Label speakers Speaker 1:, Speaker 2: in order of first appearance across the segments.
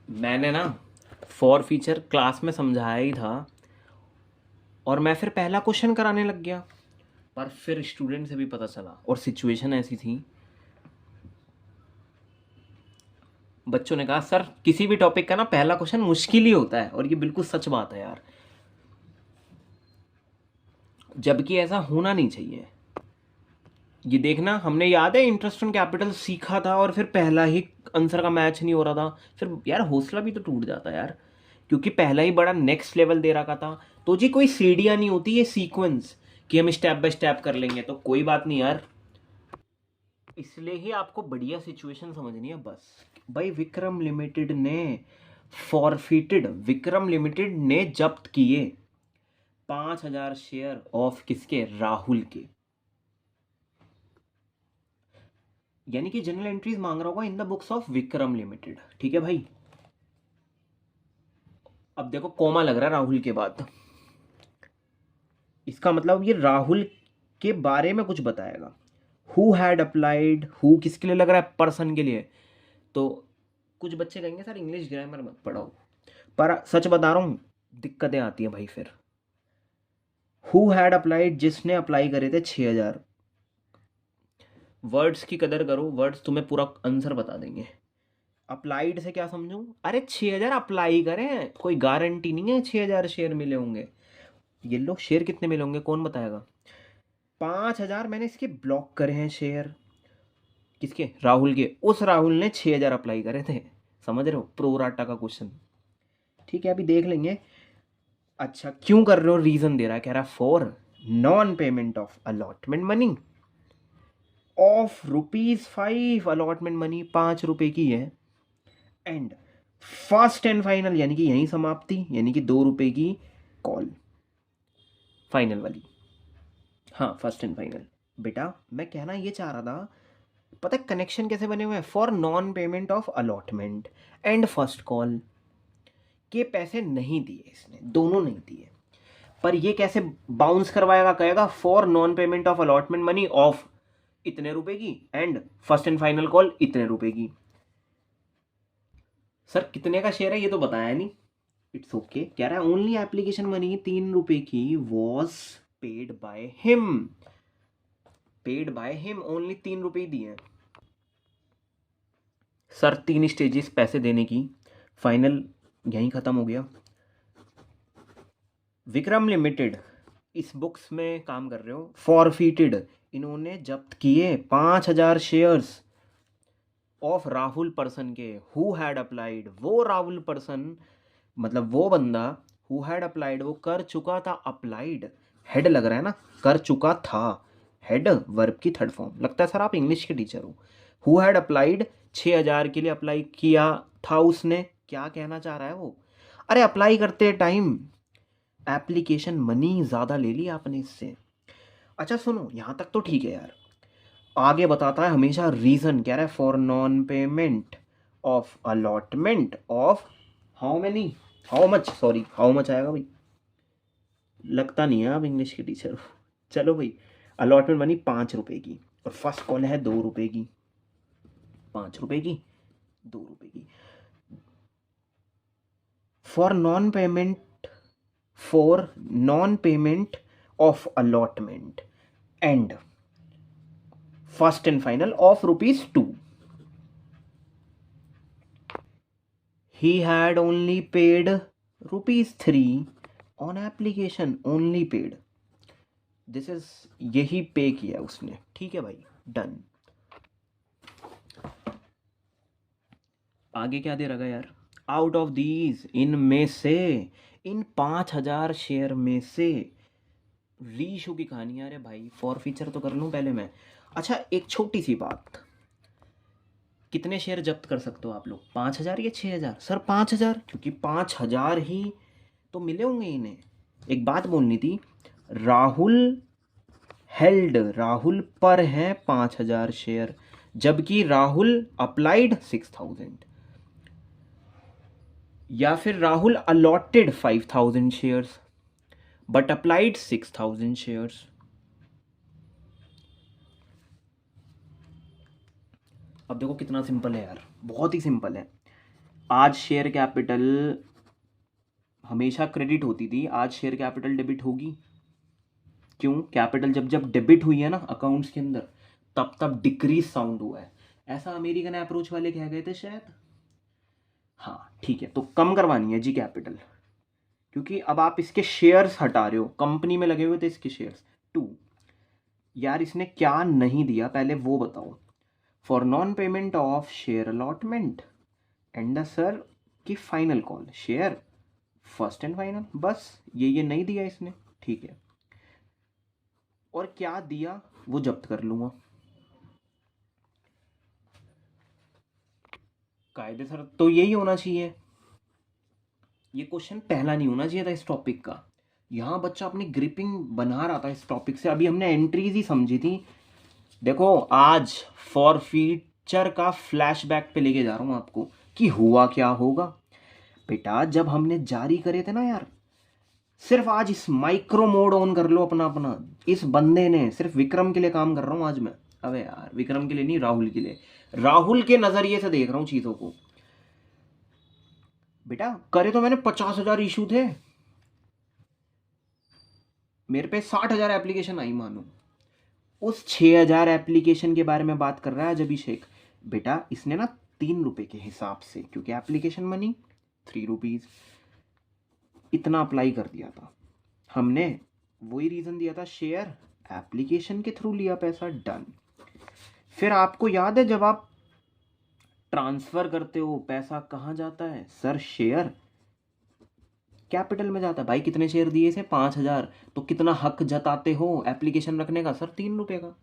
Speaker 1: मैंने ना for feature class में समझाया ही था और मैं फिर पहला क्वेश्चन कराने लग गया, पर फिर स्टूडेंट से भी पता चला और सिचुएशन ऐसी थी। बच्चों ने कहा सर किसी भी टॉपिक का ना पहला क्वेश्चन मुश्किल ही होता है, और ये बिल्कुल सच बात है यार, जबकि ऐसा होना नहीं चाहिए। ये देखना, हमने याद है इंटरेस्ट ऑन कैपिटल सीखा था और फिर पहला ही आंसर का मैच नहीं हो रहा था, फिर यार हौसला भी तो टूट जाता है यार, क्योंकि पहला ही बड़ा नेक्स्ट लेवल दे रखा था। तो जी कोई सीढ़ियाँ नहीं होती, ये सीक्वेंस कि हम स्टेप बाय स्टेप कर लेंगे, तो कोई बात नहीं यार। इसलिए ही आपको बढ़िया सिचुएशन समझनी है बस। भाई विक्रम लिमिटेड ने फॉरफिटेड, विक्रम लिमिटेड ने जब्त किए 5,000 शेयर ऑफ किसके, राहुल के। यानी कि जनरल एंट्रीज मांग रहा होगा in the books of Vikram limited, ठीक है भाई। अब देखो कोमा लग रहा है राहुल के बाद, इसका मतलब ये राहुल के बारे में कुछ बताएगा। हु हैड अप्लाइड, हु किसके लिए लग रहा है, पर्सन के लिए। तो कुछ बच्चे कहेंगे सर इंग्लिश ग्रामर मत पढ़ाओ, पर सच बता रहा हूँ दिक्कतें आती हैं भाई फिर। हु हैड अप्लाइड, जिसने अप्लाई करे थे 6,000। वर्ड्स की कदर करो, वर्ड्स तुम्हें पूरा आंसर बता देंगे। अप्लाइड से क्या समझूं, अरे 6,000 अप्लाई करें, कोई गारंटी नहीं है 6,000 शेयर मिले होंगे। ये लोग शेयर कितने मिले होंगे कौन बताएगा। 5,000 मैंने इसके ब्लॉक करे हैं शेयर, किसके, राहुल के। उस राहुल ने 6,000 अप्लाई करे थे, समझ रहे हो, प्रोराटा का क्वेश्चन। ठीक है अभी देख लेंगे। अच्छा क्यों कर रहे हो, रीजन दे रहा है, कह रहा है for non payment of allotment money of ₹5, allotment money 5 रुपए की है, एंड फर्स्ट एंड फाइनल, यानी कि यही समाप्ति, यानी कि 2 रुपए की कॉल, फाइनल वाली। हाँ फर्स्ट एंड फाइनल। बेटा मैं कहना ये चाह रहा था, पता है कनेक्शन कैसे बने हुए हैं, for non payment of allotment and first call के पैसे नहीं दिए इसने, दोनों नहीं दिए, पर ये कैसे बाउंस करवाएगा, कहेगा for non payment of allotment money of इतने रुपए की and first and final call इतने रुपए की। सर कितने का शेयर है ये तो बताया नहीं। इट्स ओके कह रहा है ओनली एप्लीकेशन मनी 3 रुपए की was paid by him, paid by him, only 3 रुपए दिए हैं। सर 3 स्टेजेस पैसे देने की, फाइनल यहीं ख़त्म हो गया। विक्रम लिमिटेड इस बुक्स में काम कर रहे हो, फॉरफिटेड, इन्होंने जब्त किए 5,000 शेयर्स ऑफ राहुल पर्सन के, हु हैड अप्लाइड, वो राहुल पर्सन, मतलब वो बंदा, हु हैड अप्लाइड, वो कर चुका था, अप्लाइड हेड लग रहा है ना, कर चुका था, हेड वर्ब की थर्ड फॉर्म, लगता है सर आप इंग्लिश के टीचर हो। हु हैड अप्लाइड 6,000 के लिए अप्लाई किया था उसने, क्या कहना चाह रहा है वो, अरे अप्लाई करते टाइम एप्लीकेशन मनी ज़्यादा ले ली आपने इससे। अच्छा सुनो यहाँ तक तो ठीक है यार, आगे बताता है हमेशा रीज़न, कह रहा है for non payment of allotment of how many, how much, sorry how much आएगा भाई, लगता नहीं है आप इंग्लिश के टीचर हो। चलो भाई, अलॉटमेंट मनी 5 रुपए की, और फर्स्ट कॉल है 2 रुपए की, 5 रुपए की, 2 रुपए की, for non payment, for non payment of allotment and first and final of ₹2। He had only paid ₹3 on application, only paid, this is, यही पे किया उसने, ठीक है भाई, डन। आगे क्या दे रखा यार, आउट ऑफ दीज, इनमें से, इन 5,000 शेयर में से, रीशो की कहानी यार है भाई, फॉर फीचर तो कर लूँ पहले मैं। अच्छा एक छोटी सी बात, कितने शेयर जब्त कर सकते हो आप लोग, 5,000 या 6,000, सर 5,000, क्योंकि 5,000 ही तो मिले होंगे इन्हें। एक बात बोलनी थी, राहुल हेल्ड, राहुल पर हैं 5,000 शेयर, जबकि राहुल अप्लाइड 6,000, या फिर Rahul allotted 5,000 shares but applied 6,000 shares. अब देखो कितना सिंपल है यार, बहुत ही सिंपल है। आज शेयर कैपिटल हमेशा क्रेडिट होती थी, आज शेयर कैपिटल डेबिट होगी। क्यों? कैपिटल जब जब डेबिट हुई है ना अकाउंट्स के अंदर, तब तब डिक्रीज साउंड हुआ है। ऐसा अमेरिकन अप्रोच वाले कह गए थे शायद। हाँ ठीक है, तो कम करवानी है जी कैपिटल, क्योंकि अब आप इसके शेयर्स हटा रहे हो, कंपनी में लगे हुए थे इसके शेयर्स। 2, यार इसने क्या नहीं दिया पहले वो बताओ। For non payment of share allotment and the sir की final call share first and final, बस ये नहीं दिया इसने। ठीक है, और क्या दिया वो जब्त कर लूंगा। कायदे सर तो यही होना चाहिए। ये क्वेश्चन पहला नहीं होना चाहिए था इस टॉपिक का। यहाँ बच्चा अपनी ग्रिपिंग बना रहा था इस टॉपिक से। अभी हमने एंट्रीज ही समझी थी। देखो आज फॉर फ्यूचर का फ्लैशबैक पे लेके जा रहा हूँ आपको कि हुआ क्या होगा। बेटा जब हमने जारी करे थे ना यार, सिर्फ आज इस माइक्रो मोड ऑन कर लो अपना अपना। इस बंदे ने सिर्फ विक्रम के लिए काम कर रहा हूँ आज मैं। अबे यार विक्रम के लिए नहीं, राहुल के लिए, राहुल के नजरिए से देख रहा हूँ चीजों को। बेटा करे तो मैंने 50,000 इशू थे, मेरे पे 60,000 एप्लीकेशन आई मानो। उस 6,000 एप्लीकेशन के बारे में बात कर रहा है आज अभिषेक। बेटा इसने ना 3 रुपए के हिसाब से, क्योंकि एप्लीकेशन मनी 3 रुपीज, इतना अप्लाई कर दिया था हमने। वही रीजन दिया था, शेयर एप्लीकेशन के थ्रू लिया पैसा, डन। फिर आपको याद है जब आप ट्रांसफर करते हो पैसा कहाँ जाता है? सर शेयर कैपिटल में जाता है। भाई कितने शेयर दिए थे? 5,000। तो कितना हक जताते हो एप्लीकेशन रखने का? सर 3 रुपए का।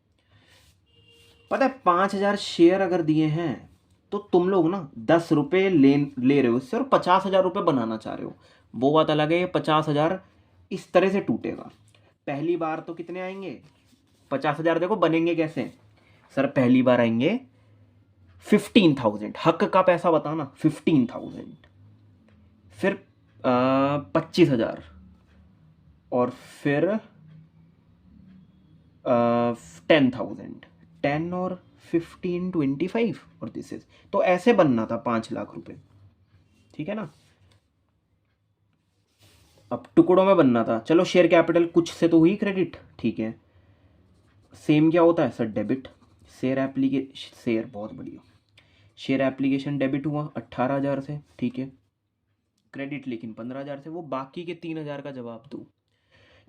Speaker 1: पता है 5,000 शेयर अगर दिए हैं तो तुम लोग ना 10 रुपए ले रहे हो इससे, और 50,000 रुपये बनाना चाह रहे हो। वो बात अलग है। ये 50,000 इस तरह से टूटेगा। पहली बार तो कितने आएंगे? 50,000 देखो बनेंगे कैसे। सर पहली बार आएंगे 15,000, हक का पैसा बताना 15,000, फिर 25,000, और फिर 10,000, 10 और 15, 25, और दिस इज, तो ऐसे बनना था 5 लाख रुपए। ठीक है ना, अब टुकड़ों में बनना था। चलो शेयर कैपिटल कुछ से तो हुई क्रेडिट, ठीक है। सेम क्या होता है सर? डेबिट। शेयर बहुत बढ़िया, शेयर एप्लीकेशन डेबिट हुआ 18,000 से, ठीक है। क्रेडिट लेकिन 15,000 से। वो बाकी के 3,000 का जवाब दो।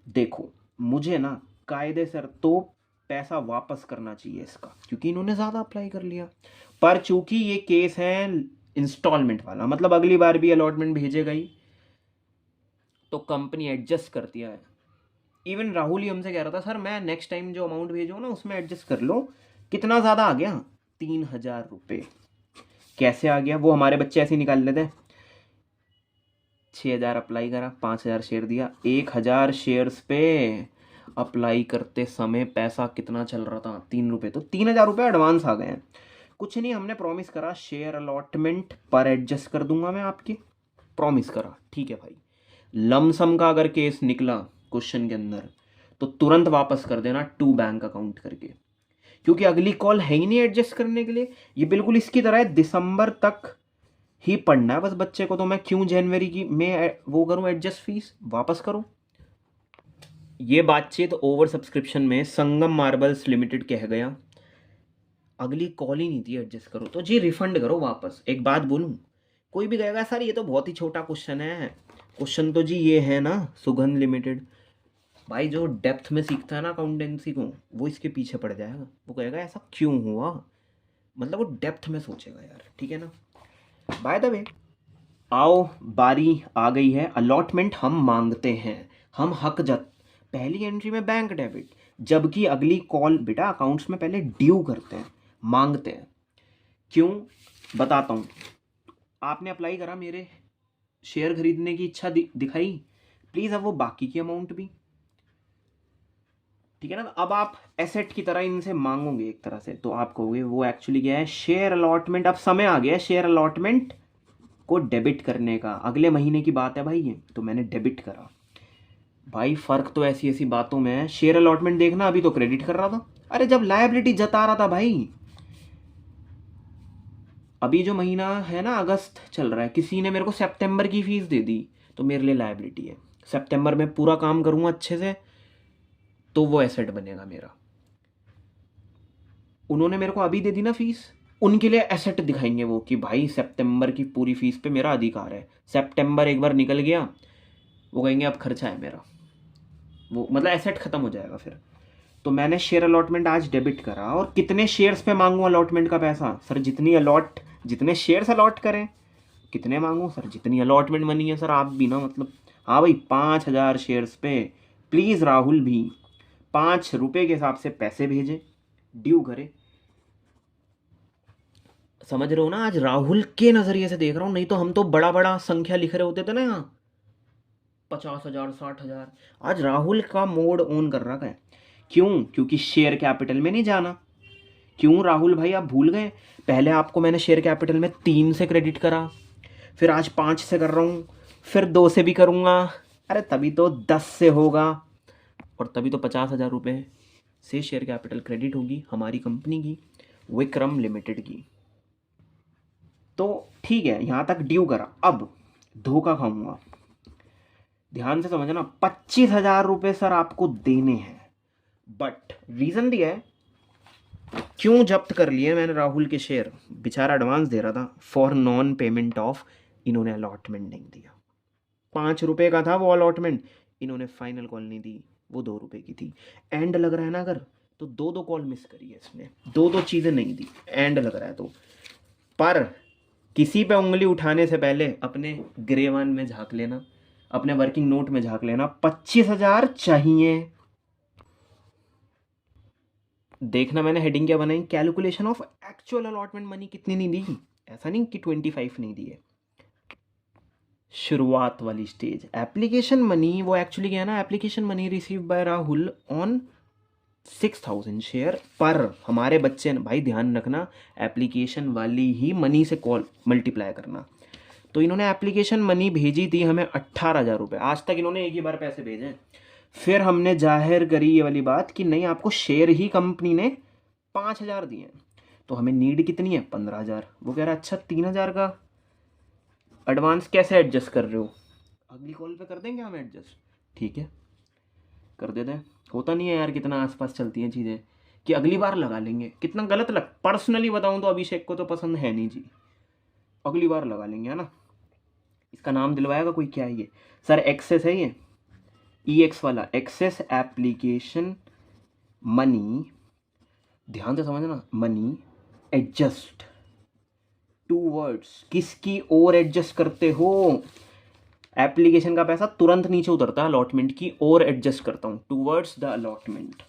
Speaker 1: देखो मुझे ना कायदे सर तो पैसा वापस करना चाहिए इसका, क्योंकि इन्होंने ज़्यादा अप्लाई कर लिया। पर चूंकि ये केस है इंस्टॉलमेंट वाला, मतलब अगली बार भी अलॉटमेंट भेजेगा ही, तो कंपनी एडजस्ट करती है। इवन राहुल ही हमसे कह रहा था सर मैं नेक्स्ट टाइम जो अमाउंट भेजूँ ना उसमें एडजस्ट कर लो। कितना ज़्यादा आ गया? 3,000 रुपये। कैसे आ गया? वो हमारे बच्चे ऐसे ही निकाल लेते हैं। 6,000 अप्लाई करा, 5,000 शेयर दिया। 1,000 शेयर्स पे अप्लाई करते समय पैसा कितना चल रहा था? 3 रुपये। तो 3,000 रुपये एडवांस आ गए हैं। कुछ नहीं, हमने प्रॉमिस करा शेयर अलॉटमेंट पर एडजस्ट कर दूंगा मैं आपके, प्रॉमिस करा, ठीक है भाई। लमसम का अगर केस निकला क्वेश्चन के अंदर तो तुरंत वापस कर देना टू बैंक अकाउंट करके, क्योंकि अगली कॉल है ही नहीं एडजस्ट करने के लिए। ये बिल्कुल इसकी तरह है, दिसंबर तक ही पढ़ना है बस बच्चे को। तो मैं क्यों जनवरी की में वो करूं एडजस्ट फीस? वापस करो। ये बातचीत ओवर सब्सक्रिप्शन में संगम मार्बल्स लिमिटेड कह गया, अगली कॉल ही नहीं थी एडजस्ट करो, तो जी रिफंड करो वापस। एक बात बोलूं, कोई भी कहेगा सर ये तो बहुत ही छोटा क्वेश्चन है, क्वेश्चन तो जी ये है ना सुगंध लिमिटेड। भाई जो डेप्थ में सीखता है ना अकाउंटेंसी को, वो इसके पीछे पड़ जाएगा। वो कहेगा ऐसा क्यों हुआ, मतलब वो डेप्थ में सोचेगा यार, ठीक है ना। बाय द वे आओ बारी आ गई है अलॉटमेंट हम मांगते हैं, हम हक जत। पहली एंट्री में बैंक डेबिट, जबकि अगली कॉल बेटा अकाउंट्स में पहले ड्यू करते हैं, मांगते हैं। क्यों? बताता हूँ। आपने अप्लाई करा, मेरे शेयर खरीदने की इच्छा दिखाई, प्लीज़ अब वो बाकी की अमाउंट भी, ठीक है ना। अब आप एसेट की तरह इनसे मांगोगे एक तरह से, तो आप कहोगे वो एक्चुअली क्या है? Share allotment. अब समय आ गया शेयर अलॉटमेंट को डेबिट करने का। अगले महीने की बात है भाई ये, तो मैंने डेबिट करा। भाई फर्क तो ऐसी ऐसी बातों में है। शेयर अलॉटमेंट देखना, अभी तो क्रेडिट कर रहा था, अरे जब लायबिलिटी जता रहा था भाई। अभी जो महीना है ना, अगस्त चल रहा है, किसी ने मेरे को सितंबर की फीस दे दी, तो मेरे लिए लायबिलिटी है। सितंबर में पूरा काम करूँगा अच्छे से, तो वो एसेट बनेगा मेरा। उन्होंने मेरे को अभी दे दी ना फीस, उनके लिए एसेट दिखाएंगे वो कि भाई सितंबर की पूरी फीस पे मेरा अधिकार है। सितंबर एक बार निकल गया, वो कहेंगे अब खर्चा है मेरा, वो मतलब एसेट खत्म हो जाएगा फिर। तो मैंने शेयर अलॉटमेंट आज डेबिट करा, और कितने शेयर्स पे मांगू अलॉटमेंट का पैसा? सर जितने शेयर्स अलॉट करें। कितने मांगू? सर जितनी अलॉटमेंट मनी है। सर आप भी ना, मतलब हाँ भाई 5,000 शेयर्स पे प्लीज़ राहुल भी 5 रुपये के हिसाब से पैसे भेजे, ड्यू करे। समझ रहे हो ना? आज राहुल के नज़रिए से देख रहा हूँ, नहीं तो हम तो बड़ा बड़ा संख्या लिख रहे होते थे ना यहाँ, 50,000 60,000। आज राहुल का मोड ऑन कर रखा है। क्यों? क्योंकि शेयर कैपिटल में नहीं जाना। क्यों राहुल भाई आप भूल गए? पहले आपको मैंने शेयर कैपिटल में 3 से क्रेडिट करा, फिर आज 5 से कर रहा हूँ, फिर 2 से भी करूँगा। अरे तभी तो 10 से होगा, और तभी तो 50,000 रुपये से शेयर कैपिटल क्रेडिट होगी हमारी कंपनी की, विक्रम लिमिटेड की। तो ठीक है, यहाँ तक ड्यू करा। अब धोखा खाऊंगा, ध्यान से समझना। 25,000 रुपये सर आपको देने हैं, बट रीज़न दिया है क्यों जब्त कर लिए मैंने राहुल के शेयर। बेचारा एडवांस दे रहा था, फॉर नॉन पेमेंट ऑफ, इन्होंने अलॉटमेंट नहीं दिया। 5 रुपये का था वो अलॉटमेंट, इन्होंने फाइनल कॉल नहीं दी, वो 2 रुपये की थी। एंड लग रहा है ना अगर, तो 2 कॉल मिस करी है इसने, 2 चीज़ें नहीं दी, एंड लग रहा है तो। पर किसी पे उंगली उठाने से पहले अपने ग्रेवान में झांक लेना, अपने वर्किंग नोट में झांक लेना। 25,000 चाहिए। देखना मैंने हेडिंग क्या बनाई, calculation of actual allotment money कितनी नहीं दी। ऐसा नहीं कि 25 नहीं दिए। शुरुआत वाली स्टेज एप्लीकेशन मनी, वो एक्चुअली क्या है ना, application money receive by Rahul on 6,000 share. पर हमारे बच्चे भाई ध्यान रखना, एप्लीकेशन वाली ही मनी से कॉल मल्टीप्लाई करना। तो इन्होंने एप्लीकेशन मनी भेजी थी हमें 18,000 रुपये। आज तक इन्होंने एक ही बार पैसे भेजे। फिर हमने जाहिर करी ये वाली बात कि नहीं, आपको शेयर ही कंपनी ने 5,000 दिए हैं, तो हमें नीड कितनी है? 15,000। वो कह रहा अच्छा 3,000 का एडवांस कैसे एडजस्ट कर रहे हो? अगली कॉल पे कर देंगे हम एडजस्ट। ठीक है, कर देते हैं। होता नहीं है यार, कितना आसपास चलती हैं चीज़ें कि अगली बार लगा लेंगे। कितना गलत लग, पर्सनली बताऊं तो अभिषेक को तो पसंद है नहीं जी, अगली बार लगा लेंगे, है ना। इसका नाम दिलवाएगा कोई, क्या है ये? सर एक्सेस है ये, EX वाला एक्सेस एप्लीकेशन मनी। ध्यान से समझना, मनी एडजस्ट टू वर्ड्स, किसकी ओर एडजस्ट करते हो? एप्लीकेशन का पैसा तुरंत नीचे उतरता है, अलॉटमेंट की ओर एडजस्ट करता हूं, टूवर्ड्स द अलॉटमेंट।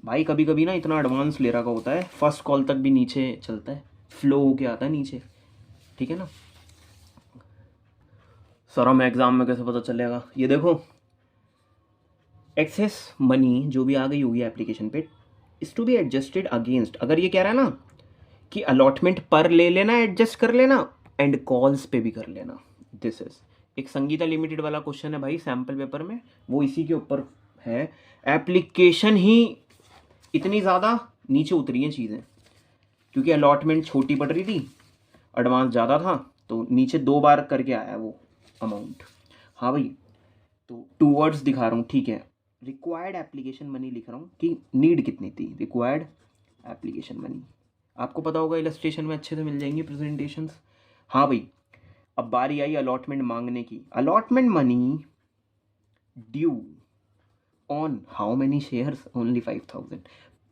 Speaker 1: भाई कभी कभी ना इतना एडवांस ले रखा होता है, फर्स्ट कॉल तक भी नीचे चलता है, फ्लो होके आता है नीचे, ठीक है ना। सर हम एग्जाम में कैसे पता चलेगा? ये देखो, एक्सेस मनी जो भी आ गई होगी एप्लीकेशन पे, is to be adjusted against. अगर ये कह रहा है ना कि अलॉटमेंट पर ले लेना, एडजस्ट कर लेना, एंड कॉल्स पे भी कर लेना। दिस इज एक संगीता लिमिटेड वाला क्वेश्चन है भाई सैम्पल पेपर में, वो इसी के ऊपर है। एप्लीकेशन ही इतनी ज़्यादा नीचे उतरी हैं चीज़ें, क्योंकि अलॉटमेंट छोटी पड़ रही थी, एडवांस ज़्यादा था, तो नीचे 2 बार करके आया वो अमाउंट। हाँ भाई, तो 2 वर्ड्स दिखा रहा हूँ, ठीक है। रिक्वायर्ड एप्लीकेशन मनी लिख रहा हूँ कि नीड कितनी थी, रिक्वायर्ड एप्लीकेशन मनी। आपको पता होगा इलस्ट्रेशन में अच्छे से मिल जाएंगी प्रेजेंटेशंस। हाँ भाई, अब बारी आई अलॉटमेंट मांगने की। Allotment money due on how many shares? Only 5,000।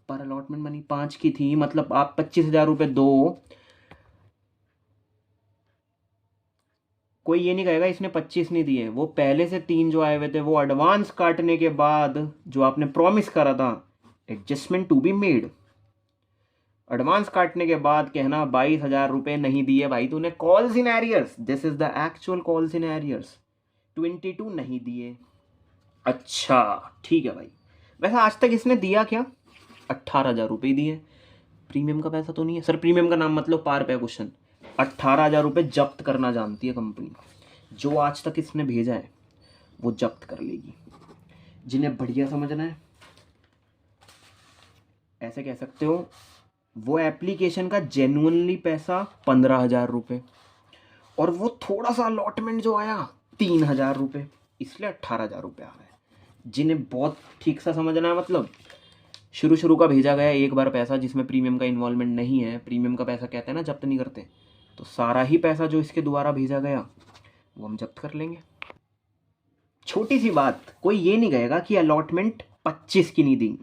Speaker 1: पर अलॉटमेंट मनी 5 की थी, मतलब आप 25,000 रुपये दो। कोई ये नहीं कहेगा इसने 25 नहीं दिए, वो पहले से 3 जो आए हुए थे, वो एडवांस काटने के बाद जो आपने प्रॉमिस करा था, adjustment to be made. Advance काटने के बाद कहना 22,000 रुपये नहीं दिए भाई तूने। Calls in arrears, this is the actual calls in arrears. 22 नहीं दिए। अच्छा ठीक है भाई, वैसे आज तक इसने दिया क्या? 18,000 रुपये दिए। प्रीमियम का पैसा तो नहीं है सर, प्रीमियम का नाम मतलब पार पे क्वेश्चन। 18,000 रुपये जब्त करना जानती है कंपनी, जो आज तक इसने भेजा है वो जब्त कर लेगी। जिन्हें बढ़िया समझना है ऐसे कह सकते हो वो एप्लीकेशन का जेन्युइनली पैसा 15,000 रुपये, और वो थोड़ा सा अलॉटमेंट जो आया 3,000 रुपये, इसलिए 18,000 रुपये आ रहा है। जिन्हें बहुत ठीक सा समझना है, मतलब शुरू शुरू का भेजा गया एक बार पैसा जिसमें प्रीमियम का इन्वॉल्वमेंट नहीं है, प्रीमियम का पैसा कहते हैं ना जब्त नहीं करते, तो सारा ही पैसा जो इसके द्वारा भेजा गया वो हम जब्त कर लेंगे। छोटी सी बात, कोई ये नहीं कहेगा कि अलॉटमेंट 25 की नहीं दी।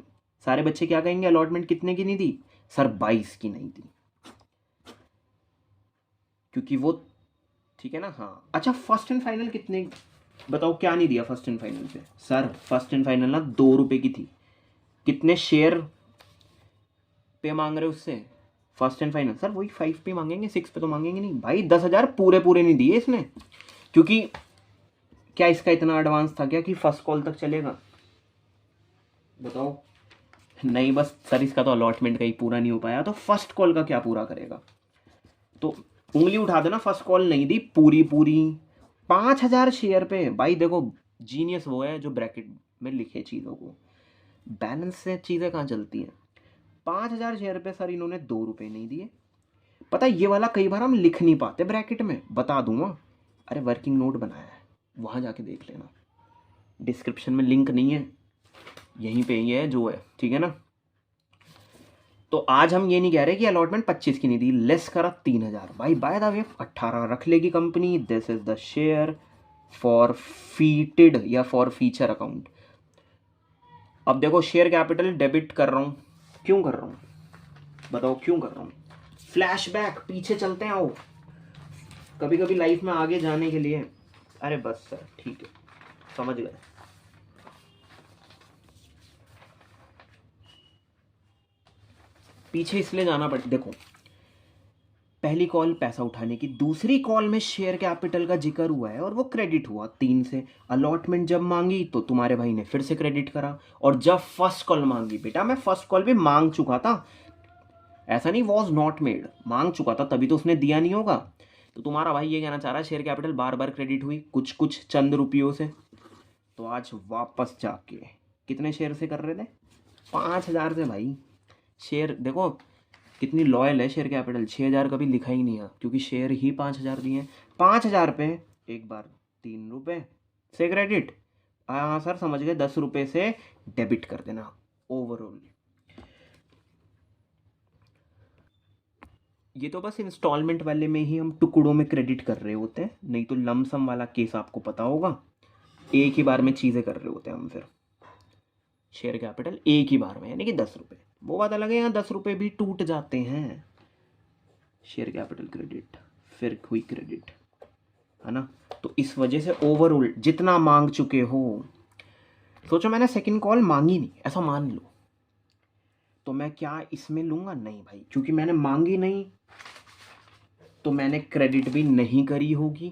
Speaker 1: सारे बच्चे क्या कहेंगे, अलॉटमेंट कितने की नहीं दी सर, 22 की नहीं दी, क्योंकि वो ठीक है ना। हाँ अच्छा, फर्स्ट एंड फाइनल कितने बताओ, क्या नहीं दिया फर्स्ट एंड फाइनल पे सर? फर्स्ट एंड फाइनल ना 2 रुपये की थी। कितने शेयर पे मांग रहे हो उससे? फर्स्ट एंड फाइनल सर वही 5 पे मांगेंगे, 6 पे तो मांगेंगे नहीं भाई। 10,000 पूरे पूरे नहीं दिए इसने, क्योंकि क्या इसका इतना एडवांस था क्या कि फर्स्ट कॉल तक चलेगा? बताओ। नहीं बस सर इसका तो अलॉटमेंट का ही पूरा नहीं हो पाया, तो फर्स्ट कॉल का क्या पूरा करेगा? तो उंगली उठा देना, फर्स्ट कॉल नहीं दी पूरी पूरी। 5,000 शेयर पे भाई देखो, जीनियस वो है जो ब्रैकेट में लिखे चीज़ों को, बैलेंस से चीज़ें कहाँ चलती हैं। 5,000 शेयर पे सर इन्होंने 2 रुपये नहीं दिए। पता है ये वाला कई बार हम लिख नहीं पाते ब्रैकेट में, बता दूंगा। अरे वर्किंग नोट बनाया है, वहाँ जाके देख लेना, डिस्क्रिप्शन में लिंक नहीं है, यहीं पे ही है जो है, ठीक है ना। तो आज हम ये नहीं कह रहे कि अलॉटमेंट 25 की नहीं दी, लेस करा 3,000 भाई। बाय द वे 18 रख लेगी कंपनी। This is the share forfeited या फॉर फीचर अकाउंट। अब देखो शेयर कैपिटल डेबिट कर रहा हूँ, क्यों कर रहा हूँ बताओ, क्यों कर रहा हूँ? फ्लैशबैक, पीछे चलते हैं, आओ कभी कभी लाइफ में आगे जाने के लिए। अरे बस सर ठीक है, समझ गए। पीछे इसलिए जाना पड़, देखो पहली कॉल पैसा उठाने की, दूसरी कॉल में शेयर कैपिटल का जिक्र हुआ है और वो क्रेडिट हुआ 3 से। अलॉटमेंट जब मांगी तो तुम्हारे भाई ने फिर से क्रेडिट करा, और जब फर्स्ट कॉल मांगी, बेटा मैं फर्स्ट कॉल भी मांग चुका था, ऐसा नहीं वॉज नॉट मेड, मांग चुका था तभी तो उसने दिया नहीं होगा। तो तुम्हारा भाई ये कहना चाह रहा है शेयर कैपिटल बार बार क्रेडिट हुई कुछ कुछ चंद रुपयों से। तो आज वापस जाके कितने शेयर से कर रहे थे? 5,000 से भाई। शेयर देखो कितनी लॉयल है शेयर कैपिटल, 6,000 कभी लिखा ही नहीं है, क्योंकि शेयर ही 5,000 दिए हैं। 5,000 पे एक बार 3 रुपये से क्रेडिट, हाँ सर समझ गए, 10 रुपये से डेबिट कर देना ओवरऑल। ये तो बस इंस्टॉलमेंट वाले में ही हम टुकड़ों में क्रेडिट कर रहे होते हैं, नहीं तो लमसम वाला केस आपको पता होगा, एक ही बार में चीज़ें कर रहे होते हैं हम। फिर शेयर कैपिटल एक ही बार में, यानी कि 10 रुपये, वो बात अलग है, यहाँ 10 रुपये भी टूट जाते हैं। शेयर कैपिटल क्रेडिट, फिर हुई क्रेडिट, है ना। तो इस वजह से ओवरऑल जितना मांग चुके हो, सोचो मैंने सेकंड कॉल मांगी नहीं, ऐसा मान लो, तो मैं क्या इसमें लूँगा? नहीं भाई, क्योंकि मैंने मांगी नहीं तो मैंने क्रेडिट भी नहीं करी होगी,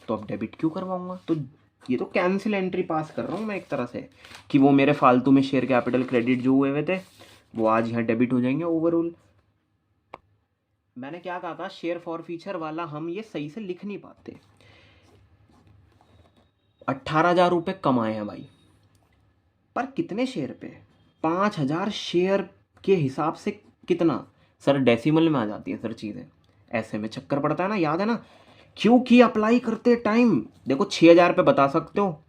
Speaker 1: तो अब डेबिट क्यों करवाऊंगा? तो ये तो कैंसिल एंट्री पास कर रहा हूँ मैं एक तरह से, कि वो मेरे फालतू में शेयर कैपिटल क्रेडिट जो हुए थे वो आज यहाँ डेबिट हो जाएंगे ओवरऑल। मैंने क्या कहा था, शेयर फॉर फीचर वाला हम ये सही से लिख नहीं पाते। 18,000 रुपये कमाए हैं भाई, पर कितने शेयर पे? 5,000 शेयर के हिसाब से कितना सर? डेसिमल में आ जाती है सर चीज़ें, ऐसे में चक्कर पड़ता है ना, याद है ना। क्योंकि अप्लाई करते टाइम देखो 6,000 पे बता सकते हो,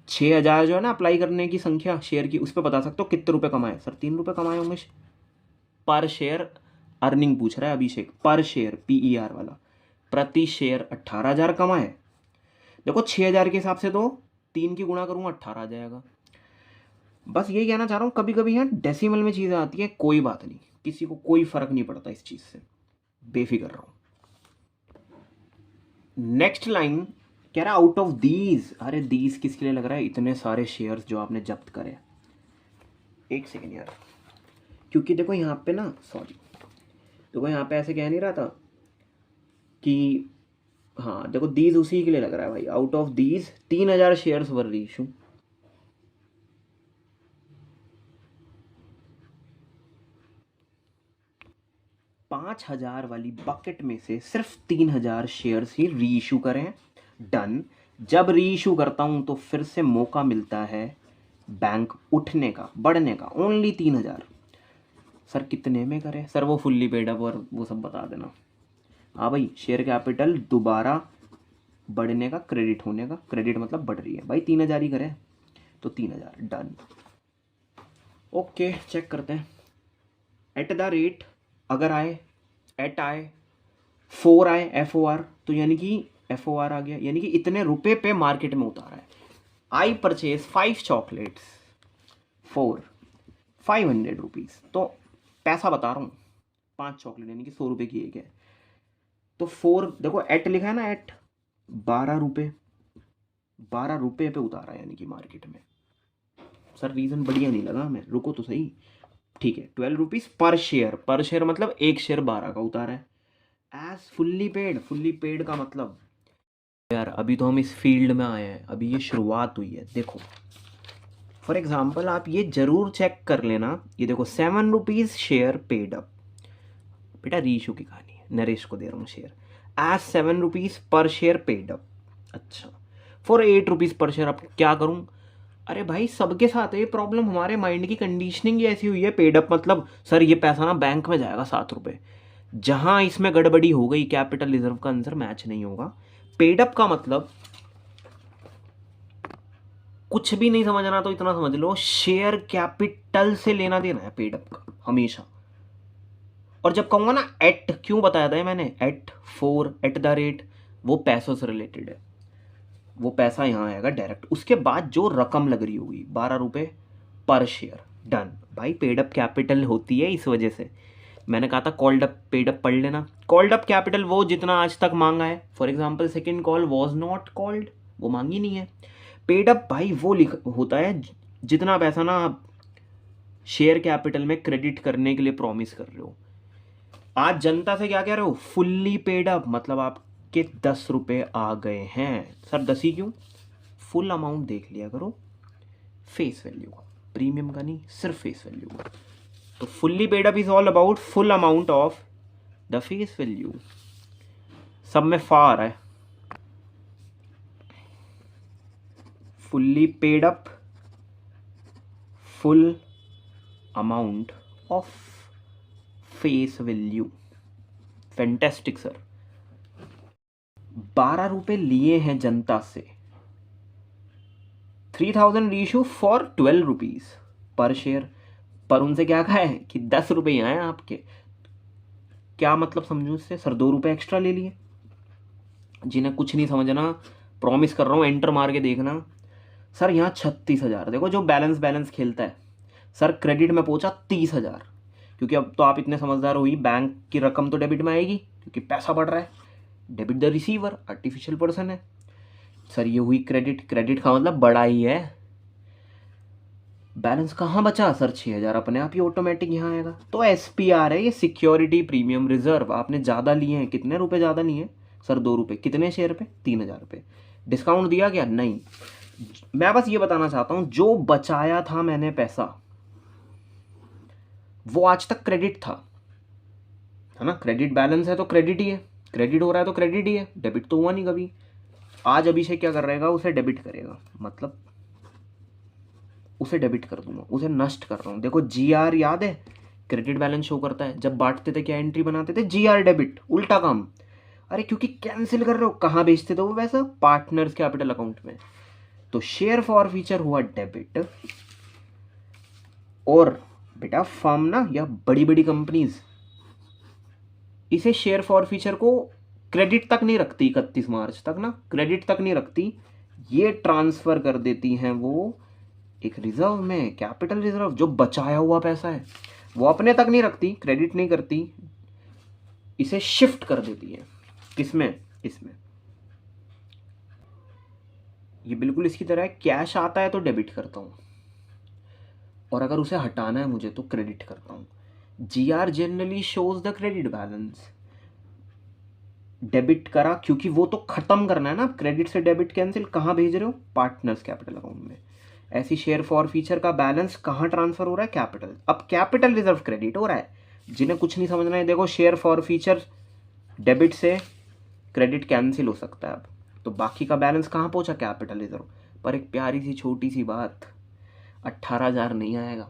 Speaker 1: 6,000 जो है ना अप्लाई करने की संख्या शेयर की, उस पर बता सकते हो कितने रुपए कमाए सर? 3 रुपये कमाए होंगे पर शेयर। अर्निंग पूछ रहा है अभिषेक, पर शेयर PER वाला, प्रति शेयर 18,000 कमाए। देखो 6,000 के हिसाब से तो 3 की गुणा करूँगा 18 आ जाएगा। बस यही कहना चाह रहा हूँ, कभी कभी यहाँ डेसिमल में चीज़ें आती हैं, कोई बात नहीं, किसी को कोई फर्क नहीं पड़ता इस चीज़ से, बेफिक्र रहो। नेक्स्ट लाइन कह रहा है आउट ऑफ दीज, अरे दीज किसके लिए लग रहा है? इतने सारे शेयर्स जो आपने जब्त करे। एक सेकेंड यार, क्योंकि देखो यहाँ पे ना, सॉरी देखो यहाँ पे ऐसे कह नहीं रहा था कि, हाँ देखो दीज उसी के लिए लग रहा है भाई। Out of these 3,000 shares were reissue, 5,000 वाली बकेट में से सिर्फ 3,000 शेयर्स ही रीइशू करें। डन। जब रीइशू करता हूं तो फिर से मौका मिलता है बैंक उठने का, बढ़ने का, ओनली 3,000। सर कितने में करें सर, वो फुल्ली पेड अप और वो सब बता देना। हाँ भाई, शेयर कैपिटल दोबारा बढ़ने का, क्रेडिट होने का, क्रेडिट मतलब बढ़ रही है भाई, 3,000 ही करें तो 3,000 डन। ओके चेक करते हैं। एट द रेट अगर आए, एट आए, 4 आए FOR, तो यानी कि FOR आ गया, यानी कि इतने रुपए पे मार्केट में उतारा है। I purchase 5 chocolates for 500 rupees, तो पैसा बता रहा हूँ, 5 चॉकलेट यानी कि 100 रुपये की एक है। तो 4 देखो, एट लिखा है ना, एट 12 रुपये, 12 रुपये पे उतारा है यानी कि मार्केट में। सर रीज़न बढ़िया नहीं लगा हमें, रुको तो सही। ठीक है, 12 रुपीज़ पर शेयर, पर शेयर मतलब एक शेयर 12 का उतारा है। As fully paid, fully paid का मतलब यार अभी तो हम इस फील्ड में आए हैं, अभी ये शुरुआत हुई है। देखो फॉर एग्जांपल आप ये जरूर चेक कर लेना, ये देखो 7 रुपीज़ शेयर पेड अप, बेटा रीशू की कहानी है, नरेश को दे रहा हूँ शेयर, एज 7 रुपीज़ पर शेयर पेड अप। अच्छा, फॉर 8 रुपीज़ पर शेयर अब क्या करूँ? अरे भाई सबके साथ है ये प्रॉब्लम, हमारे माइंड की कंडीशनिंग ही ऐसी हुई है। पेड अप मतलब सर ये पैसा ना बैंक में जाएगा 7 रुपये, जहाँ इसमें गड़बड़ी हो गई, कैपिटल रिजर्व का आंसर मैच नहीं होगा। पेड अप का मतलब कुछ भी नहीं समझना तो इतना समझ लो, शेयर कैपिटल से लेना देना है पेड अप का हमेशा। और जब कहूँगा ना एट, क्यों बताया था मैंने, at, for, at the rate, वो पैसों से रिलेटेड है, वो पैसा यहाँ आएगा डायरेक्ट। उसके बाद जो रकम लग रही होगी 12 रुपये पर शेयर, डन भाई। पेड अप कैपिटल होती है, इस वजह से मैंने कहा था कॉल्ड अप पेड अप पढ़ लेना। कॉल्ड अप कैपिटल वो जितना आज तक मांगा है, for example second call was not called, वो मांगी नहीं है। पेड अप भाई वो लिख होता है जितना पैसा ना आप शेयर कैपिटल में क्रेडिट करने के लिए प्रॉमिस कर रहे हो। आज जनता से क्या कह रहे हो, फुल्ली पेड अप मतलब आपके 10 रुपये आ गए हैं। सर 10 ही क्यों, फुल अमाउंट देख लिया करो, फेस वैल्यू का, प्रीमियम का नहीं, सिर्फ फेस वैल्यू का। तो fully paid up is all about full amount of the face value. सब में फा आ रहा है, fully paid up full amount of face value. Fantastic sir. 12 रुपये लिए हैं जनता से, 3000 रीशू फॉर 12 रुपीज़ पर शेयर, पर उनसे क्या कहा है कि 10 रुपये आए आपके। क्या मतलब समझूं इससे, सर 2 रुपये एक्स्ट्रा ले लिए। जिन्हें कुछ नहीं समझना, प्रॉमिस कर रहा हूँ एंटर मार के देखना। सर यहाँ 36,000, देखो जो बैलेंस बैलेंस खेलता है, सर क्रेडिट में पहुंचा 30,000, क्योंकि अब तो आप इतने समझदार हुई, बैंक की रकम तो डेबिट में आएगी क्योंकि पैसा बढ़ रहा है। Debit the receiver, artificial person है। सर ये हुई क्रेडिट, क्रेडिट का मतलब बड़ा ही है। बैलेंस कहाँ बचा सर, 6,000 अपने आप ही ऑटोमेटिक यहाँ आएगा। तो SPR है ये, सिक्योरिटी प्रीमियम रिजर्व। आपने ज़्यादा लिए हैं, कितने रुपए ज़्यादा लिए हैं सर, 2 रुपये, कितने शेयर पे, 3,000 रुपये। डिस्काउंट दिया क्या, नहीं। मैं बस ये बताना चाहता हूँ, जो बचाया था मैंने पैसा वो आज तक क्रेडिट था, है ना। क्रेडिट बैलेंस है तो क्रेडिट ही है, क्रेडिट हो रहा है तो क्रेडिट ही है, डेबिट तो हुआ नहीं कभी। आज अभिषेक क्या कर रहेगा, उसे डेबिट करेगा, मतलब उसे डेबिट कर दूंगा, उसे नष्ट कर रहा हूँ। देखो GR याद है, क्रेडिट बैलेंस शो करता है। जब बांटते थे क्या एंट्री बनाते थे, GR डेबिट, उल्टा काम। अरे क्योंकि कैंसिल कर रहे हो, कहाँ बेचते थे वो पैसा, पार्टनर्स कैपिटल अकाउंट में। तो शेयर फॉर फीचर हुआ डेबिट। और बेटा फर्म ना, या बड़ी बड़ी कंपनीज इसे शेयर फॉर फीचर को क्रेडिट तक नहीं रखती, 31 मार्च तक ना क्रेडिट तक नहीं रखती, ये ट्रांसफर कर देती हैं वो एक रिजर्व में, कैपिटल रिजर्व। जो बचाया हुआ पैसा है वो अपने तक नहीं रखती, क्रेडिट नहीं करती, इसे शिफ्ट कर देती है। किसमें, इसमें। ये बिल्कुल इसकी तरह है, कैश आता है तो डेबिट करता हूँ, और अगर उसे हटाना है मुझे तो क्रेडिट करता हूँ। GR generally shows the credit balance. Debit करा क्योंकि वो तो खत्म करना है ना, क्रेडिट से डेबिट कैंसिल, कहाँ भेज रहे हो, पार्टनर्स कैपिटल अकाउंट में। ऐसी शेयर फॉर फीचर का बैलेंस कहाँ ट्रांसफर हो रहा है, कैपिटल। अब कैपिटल रिजर्व क्रेडिट हो रहा है। जिन्हें कुछ नहीं समझना है, देखो शेयर फॉर फीचर डेबिट से क्रेडिट कैंसिल हो सकता है अब, तो बाकी का बैलेंस कहाँ पहुंचा, कैपिटल रिजर्व। पर एक प्यारी सी छोटी सी बात, 18,000 नहीं आएगा,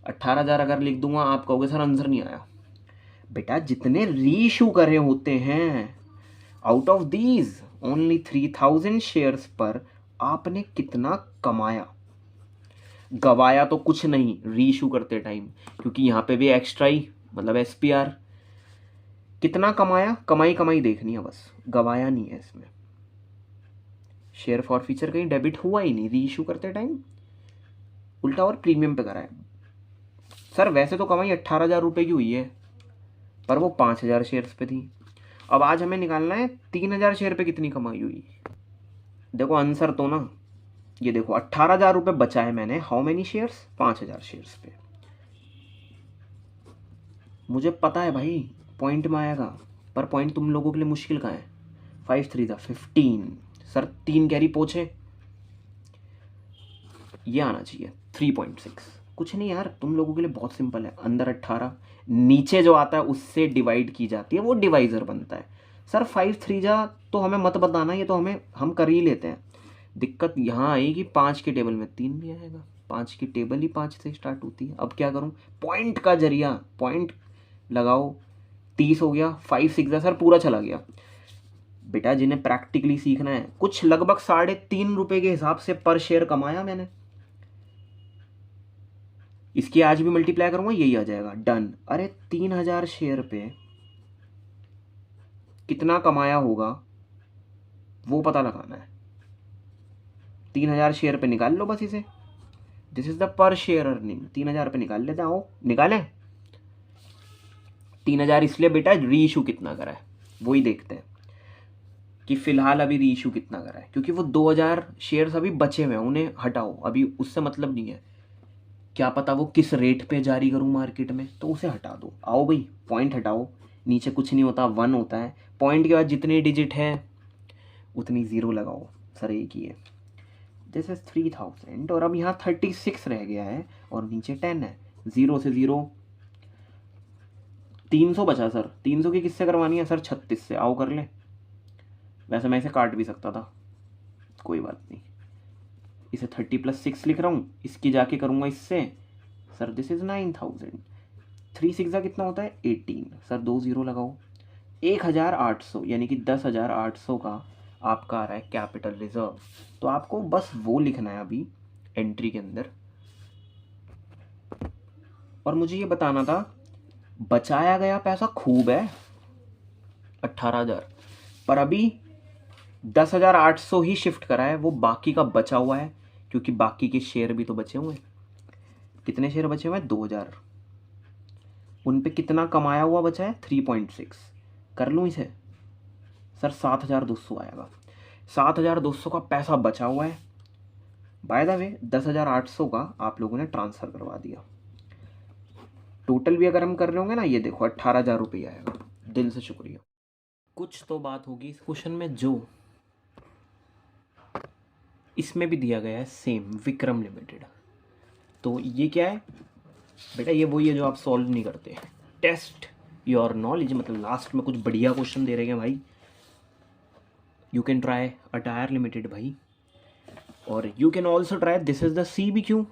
Speaker 1: 18,000 अगर लिख दूंगा आप कहोगे सर आंसर नहीं आया। बेटा जितने रीइशू करे होते हैं, out of these only 3000 shares पर आपने कितना कमाया। गवाया तो कुछ नहीं रीइशू करते टाइम, क्योंकि यहाँ पे भी एक्स्ट्रा ही मतलब SPR। कितना कमाया, कमाई कमाई देखनी है बस, गवाया नहीं है इसमें। शेयर फॉर फीचर कहीं डेबिट हुआ ही नहीं रीइशू करते टाइम, उल्टा और प्रीमियम पे करा है। सर वैसे तो कमाई 18,000 रुपये की हुई है, पर वो 5,000 शेयर्स पे थी। अब आज हमें निकालना है 3,000 शेयर पे कितनी कमाई हुई। देखो आंसर तो ना, ये देखो 18,000 रुपये बचा है मैंने, हाउ मेनी शेयर्स, 5,000 शेयर्स पे। मुझे पता है भाई पॉइंट में आएगा, पर पॉइंट तुम लोगों के लिए मुश्किल का है। 5 3 15 सर 3 कैरी पोछे, ये आना चाहिए 3.6। कुछ नहीं यार, तुम लोगों के लिए बहुत सिंपल है। अंदर 18, नीचे जो आता है उससे डिवाइड की जाती है, वो डिवाइजर बनता है। सर 5 3 तो हमें मत बताना, ये तो हम कर ही लेते हैं। दिक्कत यहाँ आएगी 5 के टेबल में 3 भी आएगा, 5 की टेबल ही 5 से स्टार्ट होती है। अब क्या करूँ, पॉइंट का जरिया, पॉइंट लगाओ। 30 हो गया, 5 6 सर पूरा चला गया। बेटा जिन्हें प्रैक्टिकली सीखना है, कुछ लगभग 3.5 रुपये के हिसाब से पर शेयर कमाया मैंने। इसकी आज भी मल्टीप्लाई करूंगा, यही आ जाएगा, डन। अरे 3,000 शेयर पे कितना कमाया होगा वो पता लगाना है। 3,000 शेयर पे निकाल लो बस इसे, दिस इज द पर शेयर अर्निंग। 3,000 पे निकाल लेते हैं, आओ निकालें। 3,000 इसलिए बेटा रीइशू कितना करा है वही देखते हैं कि फिलहाल अभी रीइशू कितना करा है, क्योंकि वो 2,000 शेयर्स अभी बचे हुए हैं, उन्हें हटाओ, अभी उससे मतलब नहीं है। क्या पता वो किस रेट पे जारी करूं मार्केट में, तो उसे हटा दो। आओ भाई पॉइंट हटाओ, नीचे कुछ नहीं होता, 1 होता है। पॉइंट के बाद जितनी डिजिट है उतनी ज़ीरो लगाओ, सर एक ही है। दिस इज 3,000 और अब यहाँ 36 रह गया है और नीचे 10 है। 0 से 0 300 बचा सर। 300 की किससे करवानी है सर, 36 से। आओ कर ले, वैसे मैं इसे काट भी सकता था, कोई बात नहीं। इसे 30 + 6 लिख रहा हूँ, इसकी जाके करूँगा इससे। Sir this is 9,000। 3 6 कितना होता है, 18। सर 2 0 लगाओ। 1,800 यानी कि 10,800 का आपका आ रहा है कैपिटल रिजर्व। तो आपको बस वो लिखना है अभी एंट्री के अंदर। और मुझे ये बताना था, बचाया गया पैसा खूब है 18,000, पर अभी 10,800 ही शिफ्ट करा है, वो बाकी का बचा हुआ है, क्योंकि बाकी के शेयर भी तो बचे हुए हैं। कितने शेयर बचे हुए हैं, 2,000। उन पे कितना कमाया हुआ बचा है, 3.6। कर लूँ इसे, सर 7,200 आएगा। 7,200 का पैसा बचा हुआ है। बाय द वे 10,800 का आप लोगों ने ट्रांसफ़र करवा दिया। टोटल भी अगर हम कर रहे होंगे ना, ये देखो 18,000 रुपये आएगा। दिल से शुक्रिया। कुछ तो बात होगी इस क्वेश्चन में, जो इसमें भी दिया गया है सेम, विक्रम लिमिटेड। तो ये क्या है बेटा, ये वही है जो आप सॉल्व नहीं करते। टेस्ट योर नॉलेज, मतलब लास्ट में कुछ बढ़िया क्वेश्चन दे रहे हैं भाई। You can try attire limited भाई, और you can also try, this is the CBQ